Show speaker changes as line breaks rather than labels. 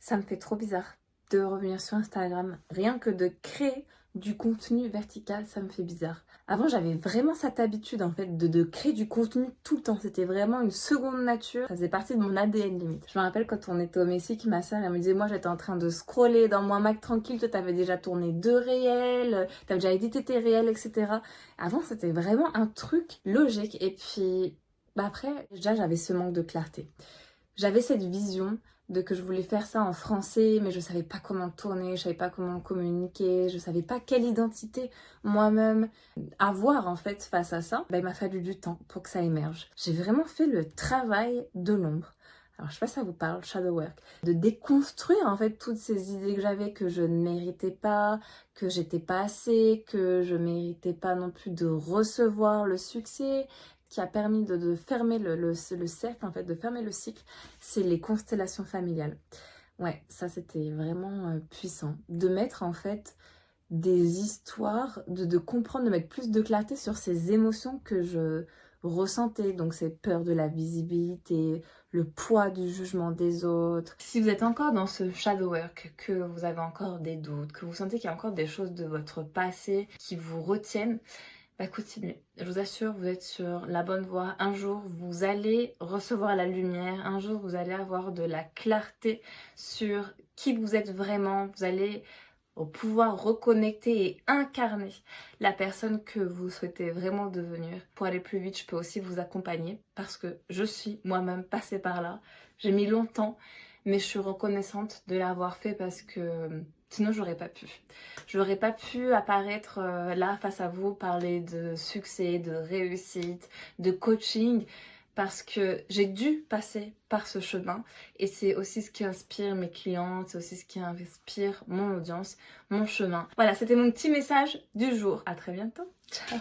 Ça me fait trop bizarre de revenir sur Instagram. Rien que de créer du contenu vertical, ça me fait bizarre. Avant, j'avais vraiment cette habitude en fait de créer du contenu tout le temps. C'était vraiment une seconde nature. Ça faisait partie de mon ADN limite. Je me rappelle quand on était au Mexique, ma sœur, elle me disait, moi j'étais en train de scroller dans mon Mac tranquille, toi t'avais déjà tourné 2 réels, t'avais déjà édité tes réels, etc. Avant, c'était vraiment un truc logique. Et puis, après, déjà j'avais ce manque de clarté. J'avais cette vision de que je voulais faire ça en français, mais je savais pas comment tourner, je savais pas comment communiquer, je savais pas quelle identité moi-même avoir en fait face à ça. Il m'a fallu du temps pour que ça émerge. J'ai vraiment fait le travail de l'ombre. Alors je sais pas si ça vous parle, shadow work, de déconstruire en fait toutes ces idées que j'avais que je ne méritais pas, que j'étais pas assez, que je méritais pas non plus de recevoir le succès, qui a permis de fermer le cercle, en fait, de fermer le cycle, c'est les constellations familiales. Ouais, ça c'était vraiment puissant. De mettre en fait des histoires, de comprendre, de mettre plus de clarté sur ces émotions que je ressentais. Donc ces peurs de la visibilité, le poids du jugement des autres. Si vous êtes encore dans ce shadow work, que vous avez encore des doutes, que vous sentez qu'il y a encore des choses de votre passé qui vous retiennent, continuez. Je vous assure, vous êtes sur la bonne voie. Un jour, vous allez recevoir la lumière. Un jour, vous allez avoir de la clarté sur qui vous êtes vraiment. Vous allez pouvoir reconnecter et incarner la personne que vous souhaitez vraiment devenir. Pour aller plus vite, je peux aussi vous accompagner parce que je suis moi-même passée par là. J'ai mis longtemps, mais je suis reconnaissante de l'avoir fait parce que sinon j'aurais pas pu. J'aurais pas pu apparaître là face à vous, parler de succès, de réussite, de coaching, parce que j'ai dû passer par ce chemin et c'est aussi ce qui inspire mes clientes, c'est aussi ce qui inspire mon audience, mon chemin. Voilà, c'était mon petit message du jour. À très bientôt. Ciao.